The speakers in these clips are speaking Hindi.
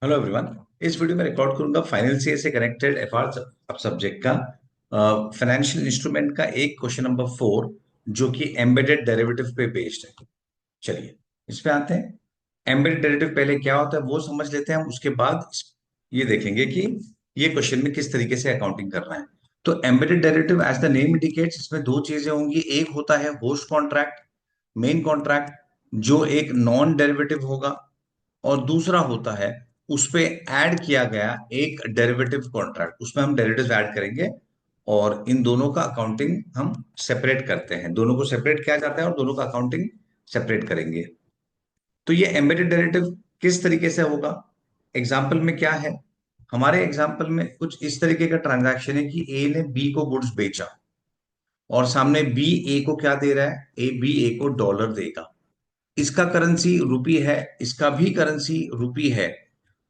Hello everyone. इस वीडियो में रिकॉर्ड करूंगा फाइनल सीए से कनेक्टेड एफआर अब सब्जेक्ट का फाइनेंशियल इंस्ट्रूमेंट का एक क्वेश्चन नंबर 4 जो कि एम्बेडेड डेरिवेटिव पे बेस्ड है। चलिए इस पे आते हैं। एम्बेडेड डेरिवेटिव पहले क्या होता है वो समझ लेते हैं, हम उसके बाद ये देखेंगे कि ये क्वेश्चन में किस तरीके से अकाउंटिंग करना है। तो embedded derivative as the name indicates, इसमें दो चीजें होंगी। एक होता है होस्ट कॉन्ट्रैक्ट, मेन कॉन्ट्रैक्ट, जो एक नॉन डेरिवेटिव होगा, और दूसरा होता है उस पे ऐड किया गया एक डेरिवेटिव कॉन्ट्रैक्ट, उसमें हम डेरिवेटिव ऐड करेंगे और इन दोनों का अकाउंटिंग हम सेपरेट करते हैं। दोनों को सेपरेट किया जाता है और दोनों का अकाउंटिंग सेपरेट करेंगे। तो ये एम्बेडेड डेरिवेटिव किस तरीके से होगा, एग्जाम्पल में क्या है। हमारे एग्जाम्पल में कुछ इस तरीके का ट्रांजैक्शन है कि ए ने बी को गुड्स बेचा और सामने बी ए को क्या दे रहा है, ए बी ए को डॉलर देगा। इसका करेंसी रुपी है, इसका भी करेंसी रुपी है।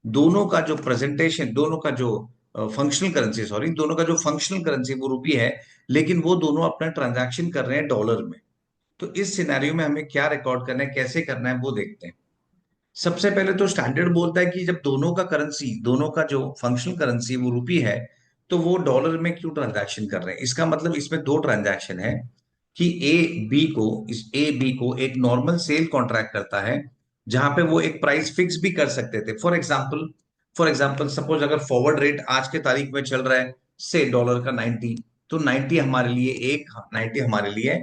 दोनों का जो प्रेजेंटेशन, दोनों का जो फंक्शनल करेंसी, सॉरी, दोनों का जो फंक्शनल करेंसी वो रुपी है, लेकिन वो दोनों अपना ट्रांजैक्शन कर रहे हैं डॉलर में। तो इस सिनेरियो में हमें क्या रिकॉर्ड करना है, कैसे करना है वो देखते हैं। सबसे पहले तो स्टैंडर्ड बोलता है कि जब दोनों का करेंसी, दोनों का जो फंक्शनल करेंसी वो रुपी है, तो वो डॉलर में क्यों ट्रांजैक्शन कर रहे हैं। इसका मतलब इसमें दो ट्रांजैक्शन है कि ए बी को एक नॉर्मल सेल कॉन्ट्रैक्ट करता है जहां पे वो एक प्राइस फिक्स भी कर सकते थे। फॉर एग्जाम्पल सपोज अगर फॉरवर्ड रेट आज के तारीख में चल रहा है से डॉलर का 90, तो 90 हमारे लिए एक 90 हमारे लिए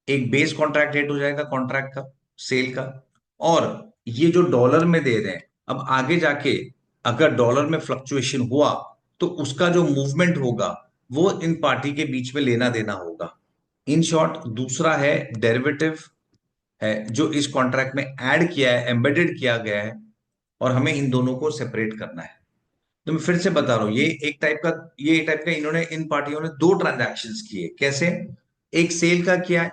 एक बेस कॉन्ट्रैक्ट रेट हो जाएगा कॉन्ट्रैक्ट का, सेल का। और ये जो डॉलर में दे रहे हैं, अब आगे जाके अगर डॉलर में फ्लक्चुएशन हुआ तो उसका जो मूवमेंट होगा वो इन पार्टी के बीच में लेना देना होगा। इन शॉर्ट दूसरा है डेरिवेटिव, है जो इस कॉन्ट्रैक्ट में ऐड किया है, एम्बेडेड किया गया है, और हमें इन दोनों को सेपरेट करना है। तो मैं फिर से बता रहा हूं, ये टाइप का इन्होंने, इन पार्टियों ने दो ट्रांजैक्शंस किए। कैसे, एक सेल का किया है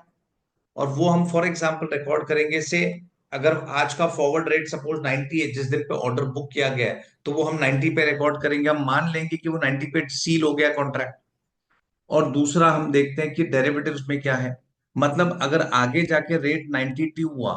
और वो हम फॉर एग्जांपल रिकॉर्ड करेंगे से, अगर आज का फॉरवर्ड रेट सपोज 90 है, जिस दिन पे ऑर्डर बुक किया गया है, तो वो हम 90 पे रिकॉर्ड करेंगे। हम मान लेंगे कि वो 90 पे सील हो गया कॉन्ट्रैक्ट। और दूसरा हम देखते हैं कि डेरिवेटिव्स में क्या है। मतलब अगर आगे जाके रेट 92 हुआ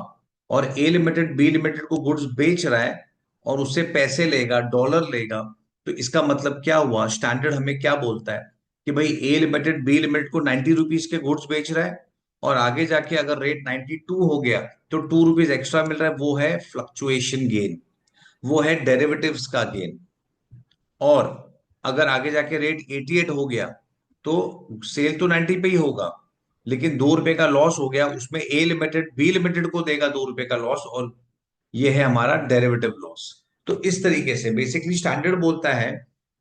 और ए लिमिटेड बी लिमिटेड को गुड्स बेच रहा है और उससे पैसे लेगा, डॉलर लेगा, तो इसका मतलब क्या हुआ, स्टैंडर्ड हमें क्या बोलता है कि भाई ए लिमिटेड बी लिमिटेड को 90 रुपीज के गुड्स बेच रहा है और आगे जाके अगर रेट 92 हो गया तो 2 रुपीज एक्स्ट्रा मिल रहा है। वो है फ्लक्चुएशन गेन, वो है डेरिवेटिव्स का गेन। और अगर आगे जाके रेट 88 हो गया तो सेल तो 90 पे ही होगा, लेकिन 2 रुपए का लॉस हो गया, उसमें ए लिमिटेड बी लिमिटेड को देगा 2 रुपए का लॉस, और ये है हमारा डेरिवेटिव लॉस। तो इस तरीके से बेसिकली स्टैंडर्ड बोलता है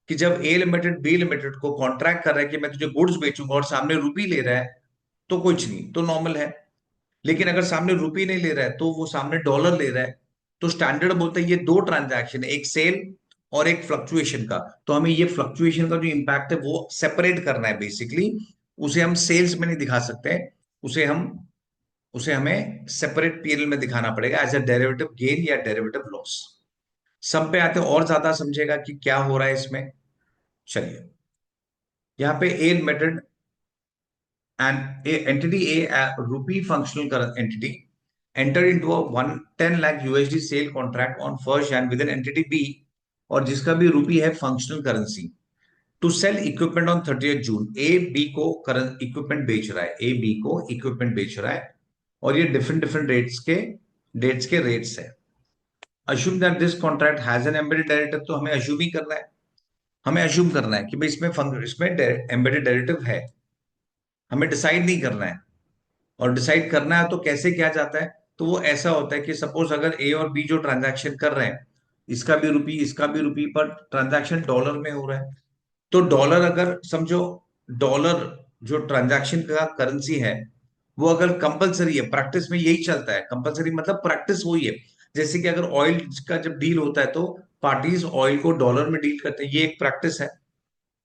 कि जब ए लिमिटेड बी लिमिटेड को कॉन्ट्रैक्ट कर रहा है कि मैं तुझे गुड्स बेचूंगा और सामने रुपी ले रहा है, तो कुछ नहीं, तो नॉर्मल है। लेकिन अगर सामने रुपी नहीं ले रहा है, तो वो सामने डॉलर ले रहा है, तो स्टैंडर्ड बोलता है ये दो ट्रांजैक्शन है, एक सेल और एक फ्लक्चुएशन का। तो हमें ये फ्लक्चुएशन का जो इंपैक्ट है वो सेपरेट करना है बेसिकली। उसे हम सेल्स में नहीं दिखा सकते, उसे हम उसे हमें सेपरेट पीएनएल में दिखाना पड़ेगा एज अ डेरिवेटिव गेन या डेरिवेटिव लॉस। सब पे आते और ज्यादा समझेगा कि क्या हो रहा है इसमें। चलिए, यहाँ पे a method and a entity A rupee functional current entity entered into a 110 lakh USD sale contract on 1st Jan with an entity B, और जिसका भी रुपी है functional currency, to sell equipment on 30 June. A B को इक्विपमेंट बेच रहा है, ए बी को इक्विपमेंट बेच रहा है, और ये डिफरेंट डिफरेंट डेट्स के रेट्स है। अश्यूम that this contract has an embedded derivative, तो हमें अश्यूम ही करना है, हमें अश्यूम करना है कि भाई इसमें एम्बेडेड डेरिवेटिव है। हमें डिसाइड नहीं करना है, और डिसाइड करना है तो कैसे किया जाता है। तो वो ऐसा होता है कि सपोज अगर ए और बी जो ट्रांजैक्शन कर रहे हैं, इसका भी रुपी पर ट्रांजैक्शन डॉलर में हो रहा है, तो डॉलर अगर समझो, डॉलर जो ट्रांजैक्शन का करेंसी है वो अगर कंपलसरी है, प्रैक्टिस में यही चलता है। कंपलसरी मतलब प्रैक्टिस वही है, जैसे कि अगर ऑयल का जब डील होता है तो पार्टीज ऑयल को डॉलर में डील करते हैं, ये एक प्रैक्टिस है।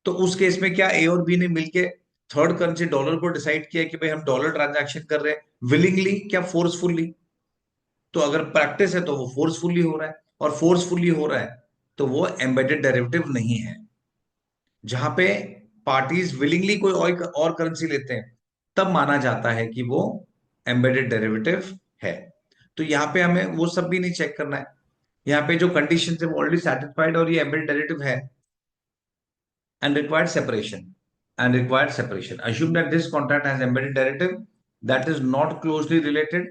तो उस केस में क्या ए और बी ने मिलके थर्ड करेंसी डॉलर को डिसाइड किया कि भाई हम डॉलर ट्रांजैक्शन कर रहे हैं, विलिंगली क्या फोर्सफुली। तो अगर प्रैक्टिस है तो वो फोर्सफुली हो रहा है, और फोर्सफुली हो रहा है तो वो एम्बेडेड डेरिवेटिव नहीं है। जहां पे पार्टीज विलिंगली कोई और करेंसी लेते हैं, तब माना जाता है कि वो एम्बेडेड डेरिवेटिव है। तो यहाँ पे हमें वो सब भी नहीं चेक करना है। यहाँ पे जो कंडीशन है वो ऑलरेडी सेटिस्फाइड और ये एम्बेडेड डेरिवेटिव है. And required separation. And required separation. Assume that this contract has embedded derivative that is not closely related.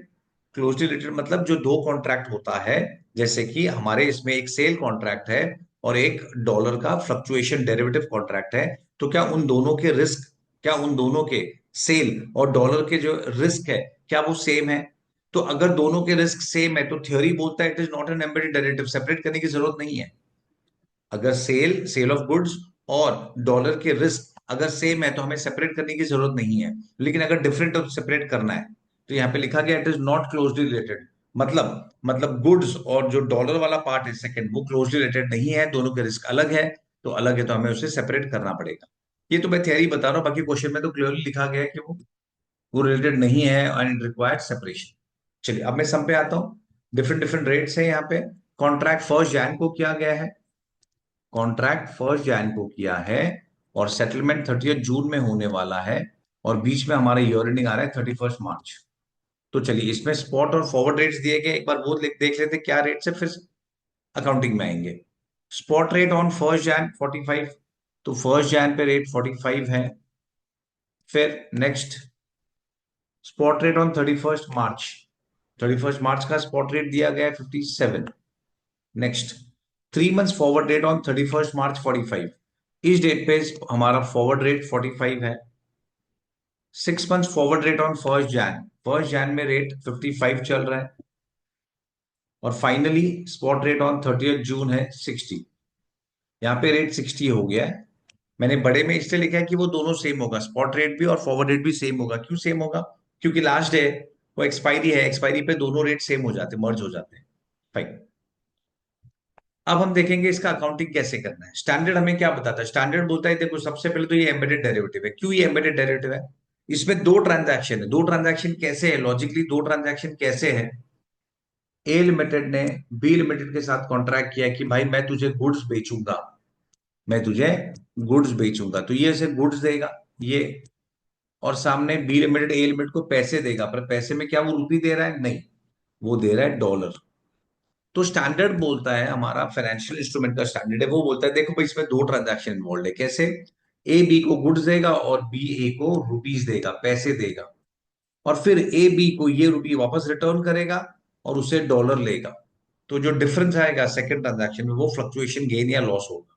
Closely related मतलब जो दो कॉन्ट्रैक्ट होता है, जैसे कि हमारे इसमें एक सेल कॉन्ट्रैक्ट है और एक डॉलर का फ्लक्चुएशन डेरिवेटिव कॉन्ट्रैक्ट है. तो क्या उन दोनों के सेल और डॉलर के जो रिस्क है क्या वो सेम है? तो अगर दोनों के रिस्क सेम है तो थ्योरी बोलता है it is not an embedded derivative, separate करने की जरूरत नहीं है. अगर सेल ऑफ गुड्स और डॉलर के रिस्क अगर सेम है तो हमें सेपरेट करने की जरूरत नहीं है. लेकिन अगर डिफरेंट और सेपरेट करना है तो यहाँ पे लिखा गया it is not closely related. मतलब गुड्स और जो डॉलर वाला पार्ट है सेकंड वो क्लोजली रिलेटेड नहीं है, दोनों के रिस्क अलग है. तो अलग है तो हमें उसे सेपरेट करना पड़ेगा. ये तो मैं थियरी बता रहा हूँ, बाकी क्वेश्चन में तो क्लियरली लिखा गया है कि वो रिलेटेड नहीं है एंड रिक्वायर्ड सेपरेशन. चलिए अब मैं सम पे आता हूँ. डिफरेंट डिफरेंट रेट्स है यहाँ पे. कॉन्ट्रैक्ट फर्स्ट जैन को किया गया है. कॉन्ट्रैक्ट फर्स्ट जैन को किया है और सेटलमेंट 30 जून में होने वाला है. और बीच में हमारा ईयर एंडिंग आ रहा है 31 मार्च. तो चलिए इसमें स्पॉट और फॉरवर्ड रेट्स दिए गए, एक बार वो देख लेते क्या रेट है, फिर अकाउंटिंग में आएंगे. Spot rate on first Jan 45. तो फर्स्ट जैन पे रेट 45 है. फिर नेक्स्ट स्पॉट रेट ऑन 31 मार्च. 31 मार्च का स्पॉट रेट दिया गया है 57. Next 3 months forward rate on 31 मार्च 45. इस डेट पे हमारा फॉरवर्ड रेट 45 है. 6 months forward rate on first Jan में रेट 55 चल रहा है. और फाइनली स्पॉट रेट ऑन 30 जून है 60. यहाँ पे रेट 60 हो गया है. मैंने बड़े में इसलिए लिखा है कि वो दोनों सेम होगा, स्पॉट रेट भी और फॉरवर्ड रेट भी सेम होगा. क्यों सेम होगा? क्योंकि लास्ट डे वो एक्सपायरी है, एक्सपायरी पे दोनों रेट सेम हो जाते हैं, मर्ज हो जाते हैं. फाइन. अब हम देखेंगे इसका अकाउंटिंग कैसे करना है. स्टैंडर्ड हमें क्या बताता है? स्टैंडर्ड बोलता है देखो सबसे पहले तो ये एम्बेडेड डेरिवेटिव है. क्यों ये एम्बेडेड डेरिवेटिव है? इसमें दो ट्रांजैक्शन है. दो ट्रांजैक्शन कैसे है? लॉजिकली दो ट्रांजैक्शन कैसे है? ए लिमिटेड ने बी लिमिटेड के साथ कॉन्ट्रैक्ट किया कि भाई मैं तुझे गुड्स बेचूंगा, मैं तुझे गुड्स बेचूंगा. तो ये ऐसे गुड्स देगा ये, और सामने बी लिमिटेड ए लिमिटेड को पैसे देगा. पर पैसे में क्या वो रुपी दे रहा है? नहीं, वो दे रहा है डॉलर. तो स्टैंडर्ड बोलता है, हमारा फाइनेंशियल इंस्ट्रूमेंट का स्टैंडर्ड है, वो बोलता है देखो भाई इसमें दो ट्रांजैक्शन इन्वॉल्व है. कैसे? ए बी को गुड्स देगा और बी ए को रुपीस देगा, पैसे देगा. और फिर ए बी को ये रुपी वापस रिटर्न करेगा और उसे डॉलर लेगा. तो जो डिफरेंस आएगा सेकंड ट्रांजैक्शन में वो फ्लक्चुएशन गेन या लॉस होगा.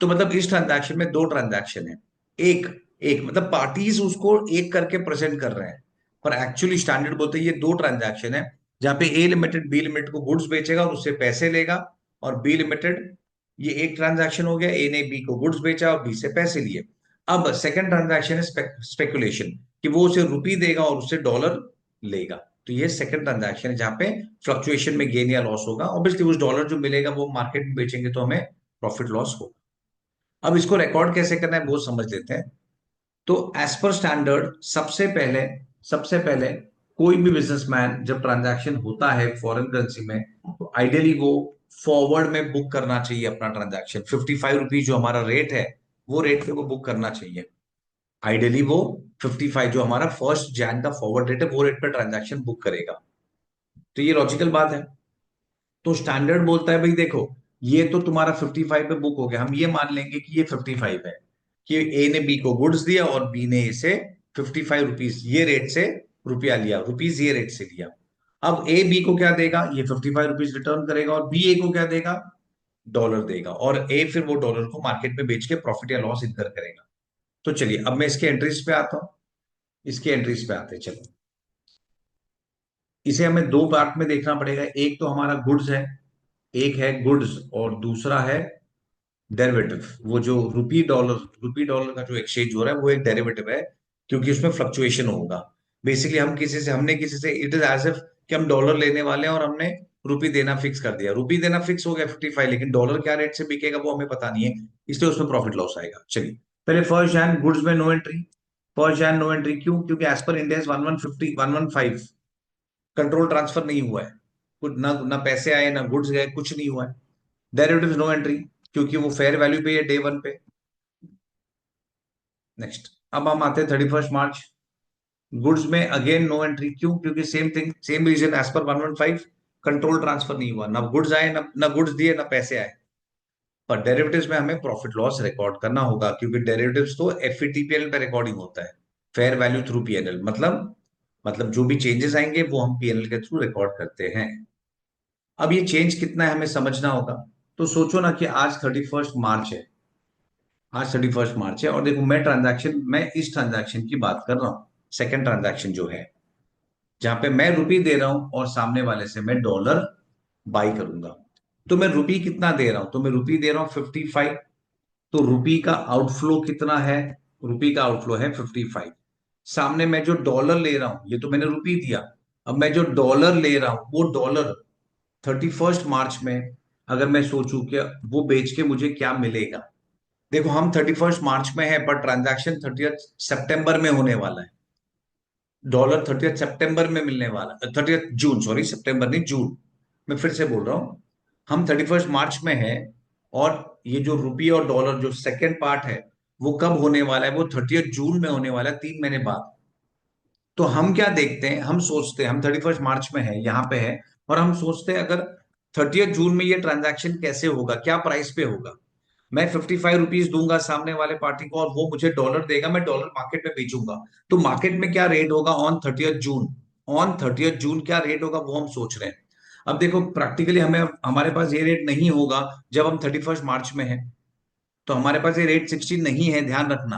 तो मतलब इस ट्रांजैक्शन में दो ट्रांजैक्शन है. एक एक मतलब पार्टीज उसको एक करके प्रेजेंट कर रहे हैं, पर एक्चुअली स्टैंडर्ड बोलते हैं ये दो ट्रांजैक्शन है, जहां पे ए लिमिटेड बी लिमिटेड को गुड्स बेचेगा और उससे पैसे लेगा. और बी लिमिटेड, ये एक ट्रांजैक्शन हो गया, ए ने बी को गुड्स बेचा और बी से पैसे लिए. अब सेकंड ट्रांजैक्शन है स्पेकुलेशन, कि वो उसे रुपी देगा और उससे डॉलर लेगा. तो ये सेकंड ट्रांजैक्शन है जहां पे फ्लक्चुएशन में गेन या लॉस होगा. ऑब्वियसली उस डॉलर जो मिलेगा वो मार्केट में बेचेंगे तो हमें प्रॉफिट लॉस होगा. अब इसको रिकॉर्ड कैसे करना है वो समझ लेते हैं. तो एज पर स्टैंडर्ड सबसे पहले कोई भी बिजनेसमैन जब ट्रांजैक्शन होता है फॉरेन करेंसी में तो आइडियली वो फॉरवर्ड में बुक करना चाहिए अपना ट्रांजैक्शन. 55 रुपीज जो हमारा रेट है वो रेट पे वो बुक करना चाहिए. आइडियली वो 55 जो हमारा फर्स्ट जैन का फॉरवर्ड रेट है वो रेट पे ट्रांजैक्शन बुक करेगा. तो ये लॉजिकल बात है. तो स्टैंडर्ड बोलता है भाई देखो ये तो तुम्हारा 55 पे बुक हो गया, हम ये मान लेंगे कि ये 55 है, कि ए ने बी को गुड्स दिया और बी ने इसे 55 रुपीज ये रेट से रुपया लिया, रुपीज ये रेट से लिया. अब ए बी को क्या देगा? ये 55 रुपीज रिटर्न करेगा. और बी ए को क्या देगा? डॉलर देगा. और ए फिर वो डॉलर को मार्केट में बेच के प्रॉफिट या लॉस इनकर करेगा. तो चलिए अब मैं इसके एंट्रीज पे आता हूं. इसके एंट्रीज पे आते हैं चलो. इसे हमें दो पार्ट में देखना पड़ेगा. एक तो हमारा गुड्स है, एक है गुड्स और दूसरा है डेरिवेटिव. वो जो रुपी डॉलर का जो एक्सचेंज हो रहा है वो एक डेरिवेटिव है, क्योंकि उसमें फ्लक्चुएशन होगा. बेसिकली हमने किसी से इट इज एज इफ कि हम डॉलर लेने वाले हैं और हमने रुपी देना फिक्स कर दिया. रुपी देना फिक्स हो गया 55, लेकिन डॉलर क्या रेट से बिकेगा वो हमें पता नहीं है, इसलिए उसमें प्रॉफिट लॉस आएगा. चलिए पहले फर्स्ट जैन गुड्स में no entry. First Jan no entry क्यों? क्योंकि as per India 1115 control transfer नहीं हुआ है. कुछ ना ना पैसे आए ना गुड्स गए, कुछ नहीं हुआ है. डेरिवेटिव नो एंट्री क्योंकि वो फेयर वैल्यू पे है डे वन पे. नेक्स्ट अब हम आते हैं 31 मार्च. गुड्स में अगेन नो एंट्री क्यों? क्योंकि same thing same reason as पर 115 कंट्रोल ट्रांसफर नहीं हुआ, ना गुड्स आए, ना गुड्स दिए, ना पैसे आए। पर डेरिवेटिव्स में हमें प्रॉफिट लॉस रिकॉर्ड करना होगा, क्योंकि डेरिवेटिव्स तो एफवीटीपीएल पे रिकॉर्डिंग होता है, फेयर वैल्यू थ्रू पीएनएल। मतलब जो भी चेंजेस आएंगे वो हम पीएनएल के थ्रू रिकॉर्ड करते हैं। अब ये चेंज कितना है हमें समझना होगा। तो सोचो ना कि आज 31 मार्च है, आज 31 मार्च है, और देखो मैं इस ट्रांजैक्शन की बात कर रहा हूँ, सेकंड ट्रांजैक्शन जो है, जहां पे मैं रुपी दे रहा हूं और सामने वाले से मैं डॉलर बाई करूंगा। तो मैं रुपी कितना दे रहा हूं, तो मैं रुपी दे रहा हूं 55। तो रुपी का आउटफ्लो कितना है, रुपी का आउटफ्लो है 55। सामने मैं जो डॉलर ले रहा हूं, ये तो मैंने रुपी दिया, अब मैं जो डॉलर ले रहा हूं वो डॉलर 31 मार्च में, अगर मैं सोचूं कि वो बेच के मुझे क्या मिलेगा। देखो हम 31 मार्च में है, पर ट्रांजैक्शन 30 सितंबर में होने वाला है। डॉलर 30 सितंबर में मिलने वाला, 30 जून, सॉरी सितंबर नहीं, जून। मैं फिर से बोल रहा हूं, हम 31 मार्च में है, और ये जो रुपये और डॉलर जो सेकेंड पार्ट है, वो कब होने वाला है, वो 30 जून में होने वाला है, 3 महीने बाद। तो हम क्या देखते हैं, हम सोचते हैं, हम 31 मार्च में है, यहाँ पे है, और हम सोचते हैं अगर 30 जून में ये ट्रांजैक्शन कैसे होगा, क्या प्राइस पे होगा। मैं 55 रुपीज दूंगा सामने वाले पार्टी को, और वो मुझे डॉलर देगा, मैं डॉलर मार्केट में बेचूंगा। तो मार्केट में क्या रेट होगा ऑन 30 जून, ऑन 30 जून क्या रेट होगा वो हम सोच रहे हैं। अब देखो प्रैक्टिकली हमें, हमारे पास ये रेट नहीं होगा जब हम 31 मार्च में है। तो हमारे पास ये रेट 60 नहीं है, ध्यान रखना।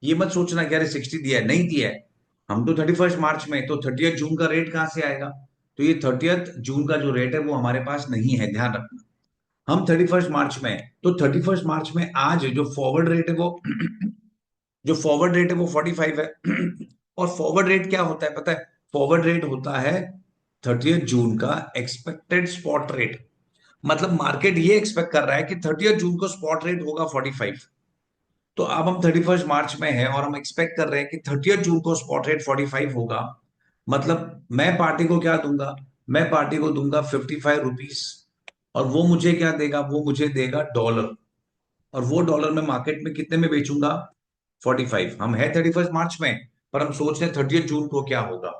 ये मत सोचना कि अरे 60 दिया है, नहीं दिया है। हम तो 31 मार्च में, तो 30 जून का रेट कहां से आएगा। तो ये 30 जून का जो रेट है वो हमारे पास नहीं है, ध्यान रखना। हम 31 मार्च में हैं, तो 31 मार्च में आज जो फॉरवर्ड रेट है वो जो फॉरवर्ड रेट है वो 45 है। और फॉरवर्ड रेट क्या होता है पता है, फॉरवर्ड रेट होता है 30 जून का एक्सपेक्टेड स्पॉट रेट। मतलब मार्केट ये एक्सपेक्ट कर रहा है कि 30 जून को स्पॉट रेट होगा 45। तो अब हम 31 मार्च में हैं, और हम एक्सपेक्ट कर रहे हैं कि 30 जून को स्पॉट रेट 45 होगा। मतलब मैं पार्टी को क्या दूंगा, मैं पार्टी को दूंगा 55 रुपीज, और वो मुझे क्या देगा, वो मुझे देगा डॉलर। और वो डॉलर मैं मार्केट में कितने में बेचूंगा, 45। हम है 31 मार्च में, पर हम सोच रहे हैं 30 जून को क्या होगा।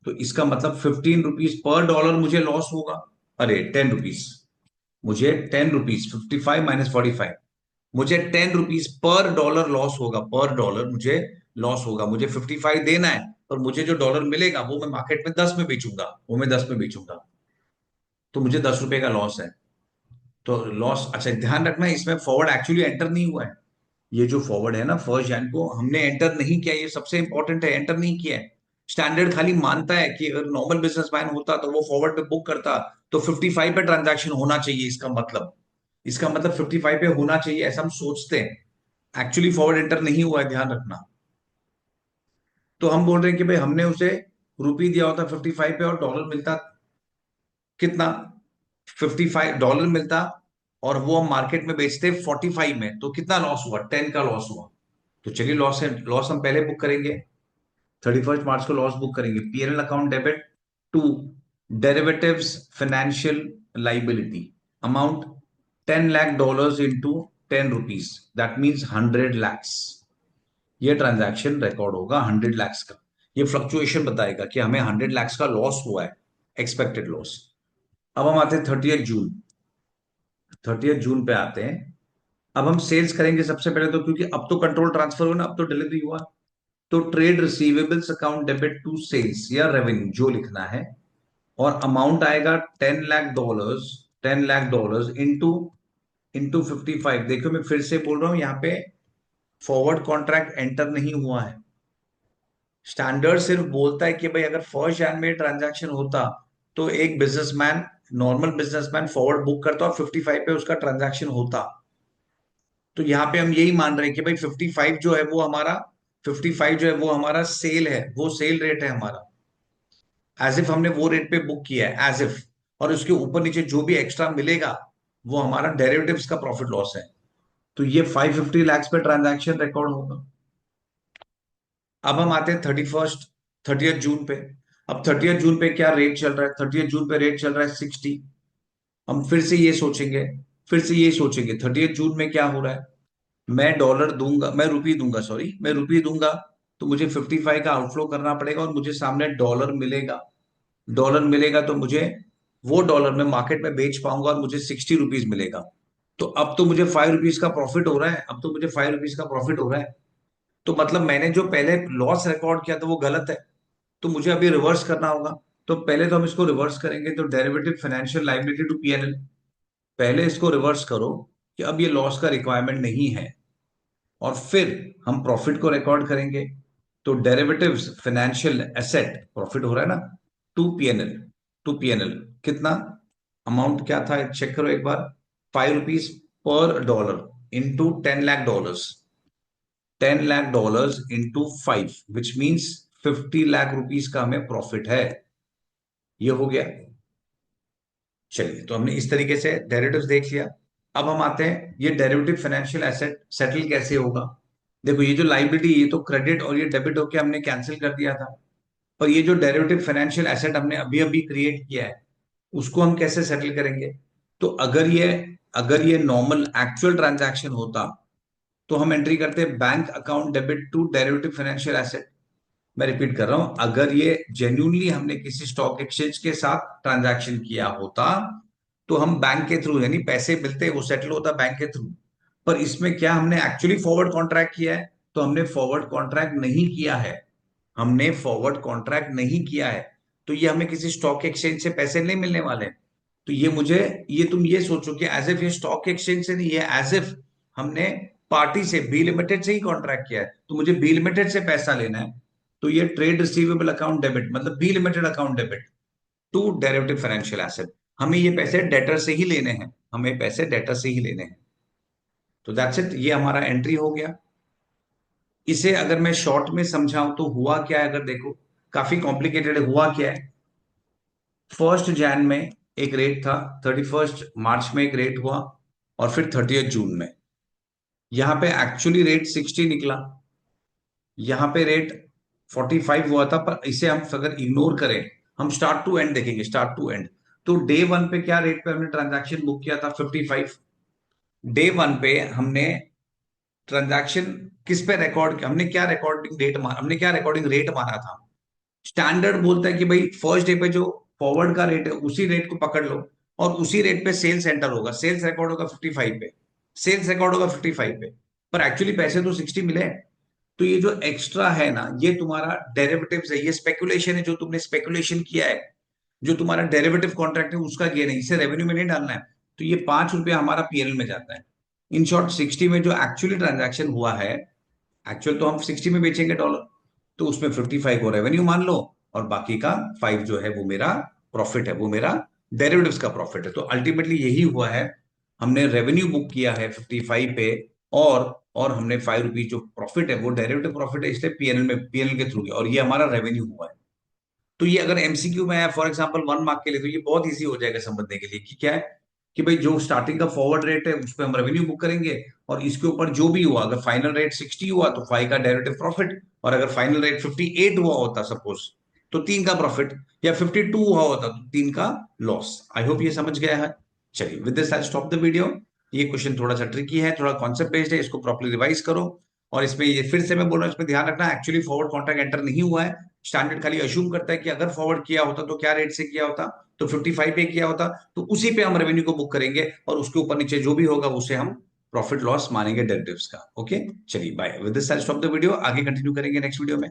तो इसका मतलब 15 रुपीज पर डॉलर मुझे लॉस होगा। अरे 10 रुपीज, मुझे 10 रुपीज, 55 - 45, मुझे 10 रुपीज पर डॉलर लॉस होगा, पर डॉलर मुझे लॉस होगा। मुझे 55 देना है, और मुझे जो डॉलर मिलेगा वो मैं मार्केट में 10 में बेचूंगा, वो मैं 10 में बेचूंगा। तो मुझे 10 रुपए का लॉस है। तो लॉस, अच्छा ध्यान रखना इसमें फॉरवर्ड एक्चुअली एंटर नहीं हुआ है। ये जो फॉरवर्ड है ना 1 जैन को हमने एंटर नहीं किया, ये सबसे इंपॉर्टेंट है, एंटर नहीं किया है। स्टैंडर्ड खाली मानता है कि अगर नॉर्मल बिजनेसमैन होता तो वो फॉरवर्ड पे बुक करता, तो 55 पे ट्रांजैक्शन होना चाहिए, इसका मतलब 55 पे होना चाहिए, ऐसा हम सोचते हैं। एक्चुअली फॉरवर्ड एंटर नहीं हुआ है, ध्यान रखना। तो हम बोल रहे हैं कि भाई हमने उसे रुपी दिया होता 55 पे, और डॉलर मिलता कितना, 55 डॉलर मिलता, और वो हम मार्केट में बेचते 45 में, तो कितना लॉस हुआ, 10 का लॉस हुआ। तो चलिए लॉस है, लॉस हम पहले बुक करेंगे, 31 मार्च को लॉस बुक करेंगे। PNL account debit to derivatives financial liability, amount $10 lakh into 10 rupees, that means 100 lakhs। ये ट्रांजैक्शन रिकॉर्ड होगा 100 lakhs का। ये फ्लक्चुएशन बताएगा कि हमें 100 lakhs का लॉस हुआ है, एक्सपेक्टेड लॉस। अब हम आते हैं 30 जून, 30 जून पे आते हैं। अब हम सेल्स करेंगे सबसे पहले, तो क्योंकि अब तो कंट्रोल ट्रांसफर हुआ ना, अब तो डिलीवरी हुआ। तो trade receivables account debit to sales या रेवेन्यू जो लिखना है, और अमाउंट आएगा $10 लाख, $10 लाख इंटू इंटू 55। देखो मैं फिर से बोल रहा हूं, यहाँ पे फॉरवर्ड कॉन्ट्रैक्ट एंटर नहीं हुआ है। स्टैंडर्ड सिर्फ बोलता है कि भाई अगर 1 जैन में ट्रांजैक्शन होता, तो एक businessman, normal businessman forward book करता और 55 पे उसका ट्रांजैक्शन होता। तो यहाँ पे हम यही मान रहे हैं कि भाई 55 जो है वो हमारा, 55 जो है वो हमारा सेल है, वो सेल रेट है हमारा। एज इफ हमने वो रेट पे बुक किया है, एज इफ। और उसके ऊपर नीचे जो भी एक्स्ट्रा मिलेगा वो हमारा डेरिवेटिव्स का प्रॉफिट लॉस है। तो ये 550 lakhs पे ट्रांजैक्शन रिकॉर्ड होगा। अब हम आते हैं 30 जून पे। अब 30 जून पे क्या रेट चल रहा है, 30 जून पे रेट चल रहा है 60। हम फिर से ये सोचेंगे 30 जून में क्या हो रहा है। मैं डॉलर दूंगा, मैं रुपी दूंगा, सॉरी मैं रुपी दूंगा। तो मुझे 55 का आउटफ्लो करना पड़ेगा, और मुझे सामने डॉलर मिलेगा। डॉलर मिलेगा तो मुझे वो डॉलर मैं मार्केट में बेच पाऊंगा और मुझे 60 रुपीज मिलेगा। तो अब तो मुझे 5 रुपीज का प्रॉफिट हो रहा है, अब तो मुझे 5 रुपीज का प्रॉफिट हो रहा है। तो मतलब मैंने जो पहले लॉस रिकॉर्ड किया था वो गलत है, तो मुझे अभी रिवर्स करना होगा। तो पहले तो हम इसको रिवर्स करेंगे, तो derivative financial liability to PNL, पहले इसको रिवर्स करो कि अब ये लॉस का रिक्वायरमेंट नहीं है, और फिर हम प्रॉफिट को रिकॉर्ड करेंगे। तो डेरिवेटिव्स फाइनेंशियल एसेट प्रॉफिट हो रहा है ना, टू पीएनएल, टू पीएनएल कितना, अमाउंट क्या था चेक करो एक बार, 5 rupees per dollar into 10 lakh dollars, 10 lakh dollars into 5, which means 50 lakh rupees का हमें प्रॉफिट है। ये हो गया। चलिए, तो हमने इस तरीके से डेरिवेटिव्स देख लिया। अब हम आते हैं ये डेरिवेटिव फाइनेंशियल एसेट सेटल कैसे होगा। देखो ये जो लाइबिलिटी, ये तो क्रेडिट और ये डेबिट होके हमने कैंसिल कर दिया था, और ये जो डेरिवेटिव फाइनेंशियल एसेट हमने अभी अभी क्रिएट किया है, उसको हम कैसे सेटल करेंगे। तो अगर ये नॉर्मल एक्चुअल ट्रांजैक्शन होता, तो हम एंट्री करते हैं bank account debit to derivative financial asset. मैं रिपीट कर रहा हूं, अगर ये जेन्यूनली हमने किसी स्टॉक एक्सचेंज के साथ ट्रांजैक्शन किया होता, तो हम बैंक के थ्रू, यानी पैसे मिलते वो सेटल होता बैंक के थ्रू। पर इसमें क्या हमने एक्चुअली फॉरवर्ड कॉन्ट्रैक्ट किया है, तो हमने फॉरवर्ड कॉन्ट्रैक्ट नहीं किया है, हमने फॉरवर्ड कॉन्ट्रैक्ट नहीं किया है। तो ये हमें किसी स्टॉक एक्सचेंज से पैसे नहीं मिलने वाले। तो ये मुझे, ये तुम ये सोचो कि एज इफ ये स्टॉक एक्सचेंज से नहीं है, एज इफ हमने पार्टी से, बी लिमिटेड से ही कॉन्ट्रैक्ट किया है, तो मुझे बी लिमिटेड से पैसा लेना है। तो ये ट्रेड रिसीवेबल अकाउंट डेबिट, मतलब B limited account debit to derivative financial asset, हमें ये पैसे डेटर से ही लेने हैं, हमें पैसे डेटर से ही लेने हैं। तो दैट्स इट, ये हमारा एंट्री हो गया। इसे अगर मैं शॉर्ट में समझाऊं तो हुआ क्या है, अगर देखो काफी कॉम्प्लिकेटेड है। हुआ क्या है, 1 जैन में एक रेट था, 31 मार्च में एक रेट हुआ, और फिर 30 जून में। यहां पे एक्चुअली रेट 60 निकला, यहां पे रेट 45 हुआ था, पर इसे हम अगर इग्नोर करें, हम स्टार्ट टू एंड देखेंगे, स्टार्ट टू एंड। तो डे वन पे क्या रेट पे हमने ट्रांजैक्शन बुक किया था, 55। डे वन पे हमने ट्रांजैक्शन किस पे रिकॉर्ड किया, हमने क्या रिकॉर्डिंग डेट माना, हमने क्या रिकॉर्डिंग रेट माना था। स्टैंडर्ड बोलता है कि भाई फर्स्ट डे पे जो फॉरवर्ड का रेट है उसी रेट को पकड़ लो, और उसी रेट पे सेल्स एंटर होगा, सेल्स रिकॉर्ड होगा 55 पे, सेल्स रिकॉर्ड होगा 55 पे, पर एक्चुअली पैसे तो 60 मिले हैं। तो ये जो एक्स्ट्रा है ना, ये तुम्हारा डेरिवेटिव्स है, ये स्पेकुलेशन है, जो तुमने स्पेकुलेशन किया है, जो तुम्हारा डेरिवेटिव कॉन्ट्रैक्ट है उसका गेन है, इसे रेवेन्यू में नहीं डालना है। तो ये 5 रुपया हमारा पीएनएल में जाता है। इन शॉर्ट 60 में जो एक्चुअली ट्रांजैक्शन हुआ है, एक्चुअल तो हम 60 में बेचेंगे डॉलर, तो उसमें 55 को रेवेन्यू मान लो, और बाकी का 5 जो है वो मेरा प्रॉफिट है, वो मेरा डेरिवेटिव्स का प्रॉफिट है। तो अल्टीमेटली यही हुआ है, हमने रेवेन्यू बुक किया है 55 पे, और हमने 5 रुपीज जो प्रॉफिट है वो डेरिवेटिव प्रॉफिट है, इसलिए पीएनएल में, पीएनएल के थ्रू, और ये हमारा रेवेन्यू हुआ है। तो ये अगर एमसीक्यू में है फॉर एग्जांपल 1 मार्क के लिए, तो ये बहुत इजी हो जाएगा समझने के लिए कि क्या है, कि भाई जो स्टार्टिंग का फॉरवर्ड रेट है उस पर हम रेवेन्यू बुक करेंगे, और इसके ऊपर जो भी हुआ, अगर फाइनल रेट 60 हुआ तो 5 का डेरिवेटिव प्रॉफिट, और अगर फाइनल रेट 58 हुआ होता सपोज, तो 3 का प्रॉफिट, या 52 हुआ होता तो 3 का लॉस। आई होप ये समझ गया है। चलिए, with this I stop the video. ये क्वेश्चन थोड़ा सा ट्रिकी है, थोड़ा कॉन्सेप्ट बेस्ड है, इसको प्रॉपर्ली रिवाइज करो। और इसमें ये फिर से मैं बोल रहा हूँ, इसमें ध्यान रखना, एक्चुअली फॉरवर्ड कॉन्ट्रैक्ट एंटर नहीं हुआ है। स्टैंडर्ड खाली अश्यूम करता है कि अगर फॉरवर्ड किया होता तो क्या रेट से किया होता, तो 55 पे किया होता, तो उसी पे हम रेवेन्यू को बुक करेंगे, और उसके ऊपर नीचे जो भी होगा उसे हम प्रॉफिट लॉस मानेंगे डेरिवेटिव्स का। ओके, चलिए bye, with this I stop the video, आगे कंटिन्यू करेंगे नेक्स्ट वीडियो में।